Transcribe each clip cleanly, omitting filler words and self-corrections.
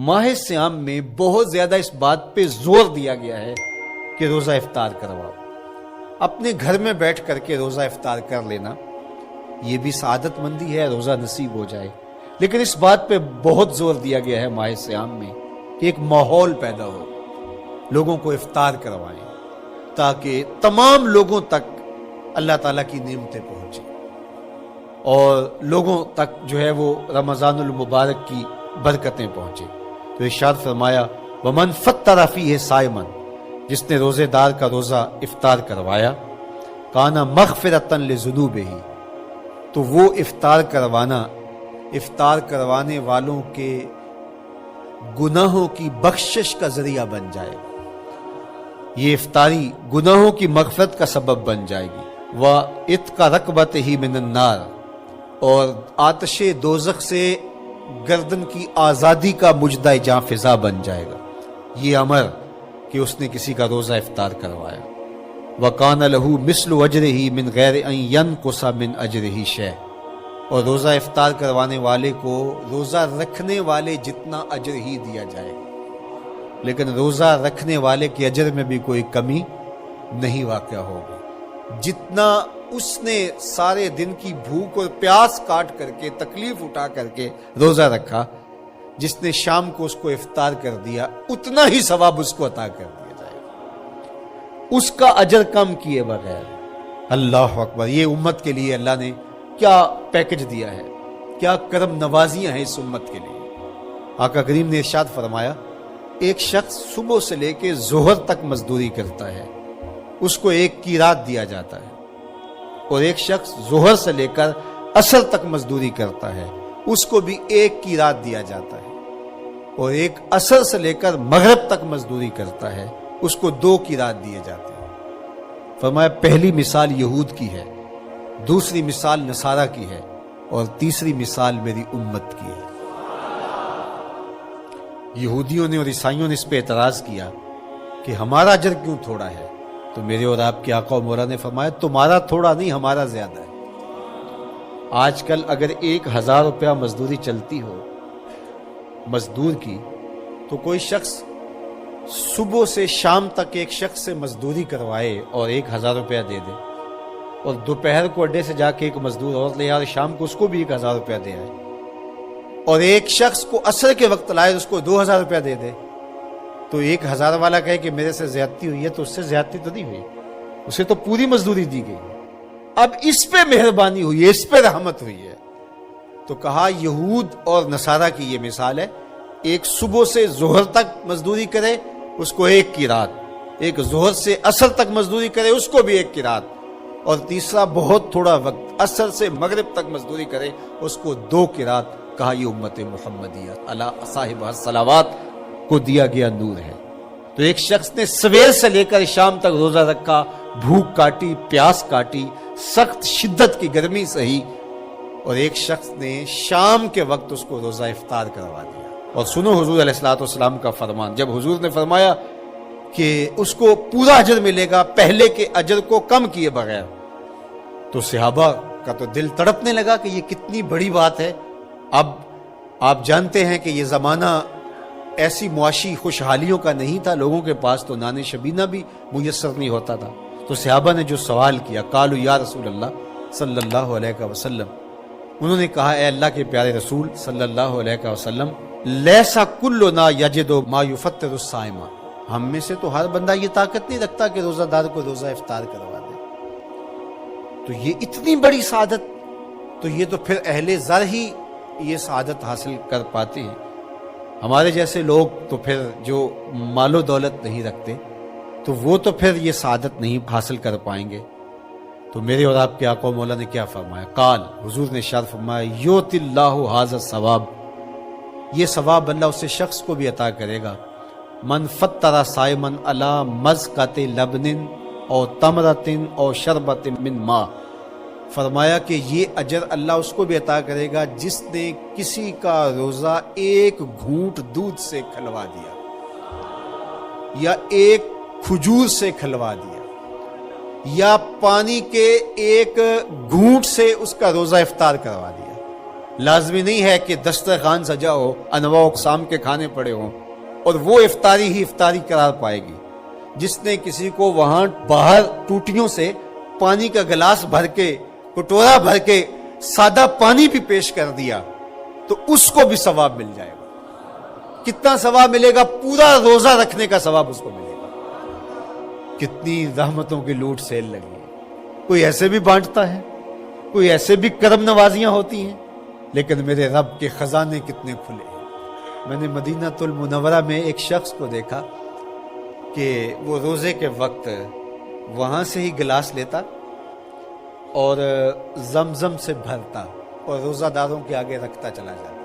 ماہ سیام میں بہت زیادہ اس بات پہ زور دیا گیا ہے کہ روزہ افطار کرواؤ. اپنے گھر میں بیٹھ کر کے روزہ افطار کر لینا یہ بھی سعادت مندی ہے، روزہ نصیب ہو جائے. لیکن اس بات پہ بہت زور دیا گیا ہے ماہ سیام میں کہ ایک ماحول پیدا ہو، لوگوں کو افطار کروائیں تاکہ تمام لوگوں تک اللہ تعالیٰ کی نعمتیں پہنچیں اور لوگوں تک جو ہے وہ رمضان المبارک کی برکتیں پہنچیں. تو ارشاد فرمایا وَمَنْ فَطَّرَ فِيهِ صَائِمًا، جس نے روزے دار کا روزہ افطار کروایا، کانا مغفرۃ لذنوبہ، تو وہ افطار کروانے والوں کے گناہوں کی بخشش کا ذریعہ بن جائے گا. یہ افطاری گناہوں کی مغفرت کا سبب بن جائے گی. وَعِتْقَ رَقْبَتِهِ مِنَ النَّارِ، اور آتش دوزخ سے گردن کی آزادی کا مجدہ جاں فضا بن جائے گا یہ امر کہ اس نے کسی کا روزہ افطار کروایا. وَقَانَ لَهُ مِثْلُ أَجْرِهِ مِنْ غَيْرِ أَنْ يَنْقُصَ مِنْ أَجْرِهِ شَيْءٌ، اور روزہ افطار کروانے والے کو روزہ رکھنے والے جتنا اجر ہی دیا جائے گا، لیکن روزہ رکھنے والے کے اجر میں بھی کوئی کمی نہیں واقع ہوگی. جتنا اس نے سارے دن کی بھوک اور پیاس کاٹ کر کے تکلیف اٹھا کر کے روزہ رکھا، جس نے شام کو اس کو افطار کر دیا اتنا ہی ثواب اس کو عطا کر دیا جائے گا، اس کا اجر کم کیے بغیر. اللہ اکبر! یہ امت کے لیے اللہ نے کیا پیکج دیا ہے، کیا کرم نوازیاں ہیں اس امت کے لیے. آقا کریم نے ارشاد فرمایا ایک شخص صبح سے لے کے ظہر تک مزدوری کرتا ہے، اس کو ایک قیراط دیا جاتا ہے، اور ایک شخص ظہر سے لے کر عصر تک مزدوری کرتا ہے، اس کو بھی ایک قیراط دیا جاتا ہے، اور ایک عصر سے لے کر مغرب تک مزدوری کرتا ہے، اس کو 2 قیراط دیے جاتے ہیں. فرمایا پہلی مثال یہود کی ہے، دوسری مثال نصارہ کی ہے، اور تیسری مثال میری امت کی ہے. یہودیوں نے اور عیسائیوں نے اس پہ اعتراض کیا کہ ہمارا اجر کیوں تھوڑا ہے، تو میرے اور آپ کے آقا و مولا نے فرمایا تمہارا تھوڑا نہیں، ہمارا زیادہ ہے. آج کل اگر 1000 روپیہ مزدوری چلتی ہو مزدور کی، تو کوئی شخص صبح سے شام تک ایک شخص سے مزدوری کروائے اور 1000 روپیہ دے دے، اور دوپہر کو اڈے سے جا کے ایک مزدور اور لے آئے، شام کو اس کو بھی 1000 روپیہ دے آئے، اور ایک شخص کو عصر کے وقت لائے اس کو 2000 روپیہ دے دے، تو 1000 والا کہے کہ میرے سے زیادتی ہوئی ہے، تو اس سے زیادتی تو نہیں ہوئی، اسے تو پوری مزدوری دی گئی. اب اس پہ مہربانی ہوئی ہے، اس پہ رحمت ہوئی ہے. تو کہا یہود اور نصارہ کی یہ مثال ہے، ایک صبح سے ظہر تک مزدوری کرے اس کو 1 قیراط، ایک ظہر سے عصر تک مزدوری کرے اس کو بھی 1 قیراط، اور تیسرا بہت تھوڑا وقت عصر سے مغرب تک مزدوری کرے اس کو 2 قیراط. کہا یہ امت محمدیہ علی صاحب الصلوات کو دیا گیا نور ہے. تو ایک شخص نے سویر سے لے کر شام تک روزہ رکھا، بھوک کاٹی، پیاس کاٹی، سخت شدت کی گرمی سہی، اور ایک شخص نے شام کے وقت اس کو روزہ افطار کروا دیا. اور سنو حضور علیہ الصلوۃ والسلام کا فرمان، جب حضور نے فرمایا کہ اس کو پورا اجر ملے گا پہلے کے اجر کو کم کیے بغیر، تو صحابہ کا تو دل تڑپنے لگا کہ یہ کتنی بڑی بات ہے. اب آپ جانتے ہیں کہ یہ زمانہ ایسی معاشی خوشحالیوں کا نہیں تھا، لوگوں کے پاس تو نان شبینہ بھی میسر نہیں ہوتا تھا. تو صحابہ نے جو سوال کیا، قالوا یا رسول اللہ صلی اللہ علیہ وسلم، انہوں نے کہا اے اللہ کے پیارے رسول صلی اللہ علیہ وسلم، لیسا کلنا یجد ما یفطر الصائم، ہم میں سے تو ہر بندہ یہ طاقت نہیں رکھتا کہ روزہ دار کو روزہ افطار کروا دے. تو یہ اتنی بڑی سعادت، تو یہ تو پھر اہل زر ہی یہ سعادت حاصل کر پاتے ہیں. ہمارے جیسے لوگ تو پھر جو مال و دولت نہیں رکھتے تو وہ تو پھر یہ سعادت نہیں حاصل کر پائیں گے. تو میرے اور آپ کے آقا و مولا نے کیا فرمایا؟ قال، حضور نے ارشاد فرمایا یؤتی اللہ ھذا الثواب، یہ ثواب اللہ اس شخص کو بھی عطا کرے گا، من فطر صائما علی مزقۃ لبن او تمرۃ او شربۃ من ماء. فرمایا کہ یہ اجر اللہ اس کو بھی عطا کرے گا جس نے کسی کا روزہ 1 گھونٹ دودھ سے کھلوا دیا، یا 1 کھجور سے کھلوا دیا، یا پانی کے 1 گھونٹ سے اس کا روزہ افطار کروا دیا. لازمی نہیں ہے کہ دسترخوان سجا ہو، انواع و اقسام کے کھانے پڑے ہوں اور وہ افطاری ہی افطاری قرار پائے گی۔ جس نے کسی کو وہاں باہر ٹوٹیوں سے پانی کا گلاس بھر کے، کٹورا بھر کے سادہ پانی بھی پیش کر دیا تو اس کو بھی ثواب مل جائے گا۔ کتنا ثواب ملے گا؟ پورا روزہ رکھنے کا ثواب اس کو ملے گا۔ کتنی رحمتوں کی لوٹ سیل لگی ہے۔ کوئی ایسے بھی بانٹتا ہے، کوئی ایسے بھی کرم نوازیاں ہوتی ہیں، لیکن میرے رب کے خزانے کتنے کھلے ہیں۔ میں نے مدینہ المنورہ میں ایک شخص کو دیکھا کہ وہ روزے کے وقت وہاں سے ہی گلاس لیتا اور زمزم سے بھرتا اور روزہ داروں کے آگے رکھتا چلا جاتا،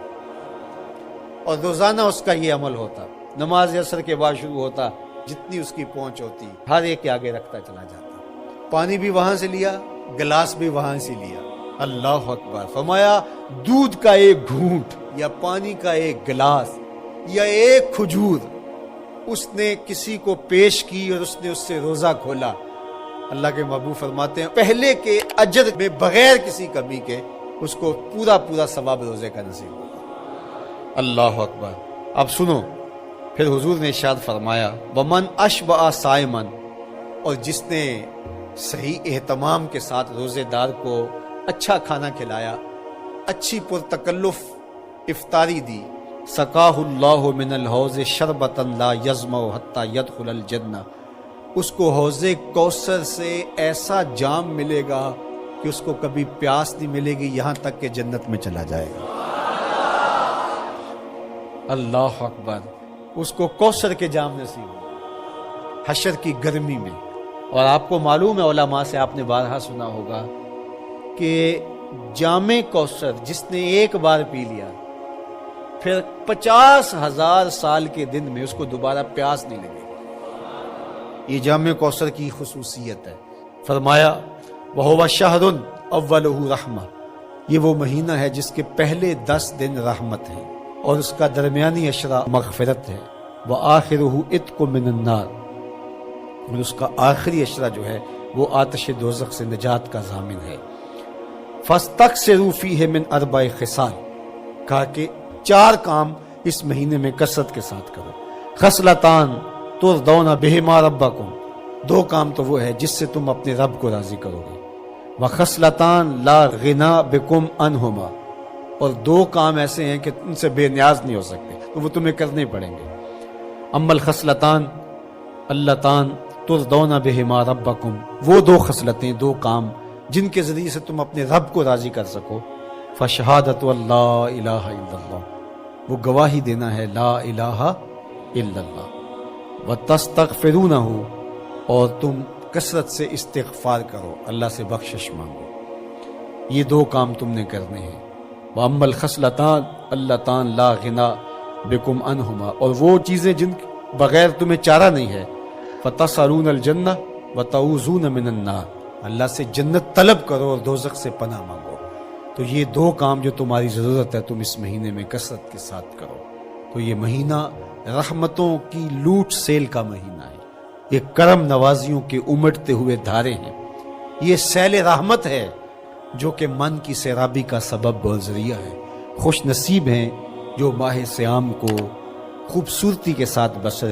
اور روزانہ اس کا یہ عمل ہوتا۔ نماز عصر کے بعد شروع ہوتا، جتنی اس کی پہنچ ہوتی ہر ایک کے آگے رکھتا چلا جاتا۔ پانی بھی وہاں سے لیا، گلاس بھی وہاں سے لیا۔ اللہ اکبر! فرمایا دودھ کا ایک گھونٹ یا پانی کا ایک گلاس یا ایک کھجور اس نے کسی کو پیش کی اور اس نے اس سے روزہ کھولا، اللہ کے محبوب فرماتے ہیں پہلے کے اجر میں بغیر کسی کمی کے اس کو پورا ثواب روزے کا نصیب ہوگا۔ اللہ اکبر! اب سنو، پھر حضور نے ارشاد فرمایا ومن اشبع صائما، اور جس نے صحیح اہتمام کے ساتھ روزے دار کو اچھا کھانا کھلایا، اچھی پرتکلف افطاری دی، سقاہ اللہ من الحوض شربتا لا یظمأ حتی یدخل الجنہ، اس کو حوض کوثر سے ایسا جام ملے گا کہ اس کو کبھی پیاس نہیں ملے گی یہاں تک کہ جنت میں چلا جائے گا۔ اللہ اکبر! اس کو کوثر کے جام نصیب ہو حشر کی گرمی میں۔ اور آپ کو معلوم ہے، علماء سے آپ نے بارہا سنا ہوگا کہ جام کوثر جس نے ایک بار پی لیا پھر 50,000 سال کے دن میں اس کو دوبارہ پیاس نہیں لگے گی۔ یہ جام کوثر کی خصوصیت ہے۔ فرمایا وَهُوَ شَهْرٌ أَوَّلُهُ رَحْمَةٌ، یہ وہ مہینہ ہے جس کے پہلے 10 دن رحمت ہے اور اس کا درمیانی عشرہ مغفرت ہے، وَآخِرُهُ عِتْقٌ مِّنَ النَّارِ، اور اس کا آخری عشرہ جو ہے وہ آتش دوزخ سے نجات کا ضامن ہے۔ فَاسْتَكْثِرُوا فِيهِ مِنْ 4 خِصَالٍ، کہا کہ 4 کام اس مہینے میں کثرت کے ساتھ کرو۔ خصلتان ترضون بہما ربکم، 2 کام تو وہ ہے جس سے تم اپنے رب کو راضی کرو گے۔ وخصلتان لا غنا بکم عنہما، اور 2 کام ایسے ہیں کہ ان سے بے نیاز نہیں ہو سکتے تو وہ تمہیں کرنے پڑیں گے۔ اما الخصلتان اللتان ترضون بہما ربکم، وہ 2 خصلتیں، 2 کام جن کے ذریعے سے تم اپنے رب کو راضی کر سکو۔ فشہادت اللہ الہ الا اللہ، وہ گواہی دینا ہے لا الہ الا اللہ، وتستغفرونہ، اور تم کثرت سے استغفار کرو، اللہ سے بخشش مانگو۔ یہ 2 کام تم نے کرنے ہیں۔ وَأَمَّا الْخَصْلَتَانِ اللَّتَانِ لَا غِنَىٰ بِكُمْ عَنْهُمَا، اور وہ چیزیں جن بغیر تمہیں چارہ نہیں ہے۔ فَتَسْأَلُونَ الْجَنَّةَ وَتَعُوذُونَ مِنَ النَّارِ، اللہ سے جنت طلب کرو اور دوزخ سے پناہ مانگو۔ تو یہ 2 کام جو تمہاری ضرورت ہے تم اس مہینے میں کثرت کے ساتھ کرو۔ تو یہ مہینہ رحمتوں کی لوٹ سیل کا مہینہ ہے، یہ کرم نوازیوں کے امٹتے ہوئے دھارے ہیں، یہ سیل رحمت ہے جو کہ من کی سیرابی کا سبب اور ذریعہ ہے۔ خوش نصیب ہیں جو ماہ صیام کو خوبصورتی کے ساتھ بسر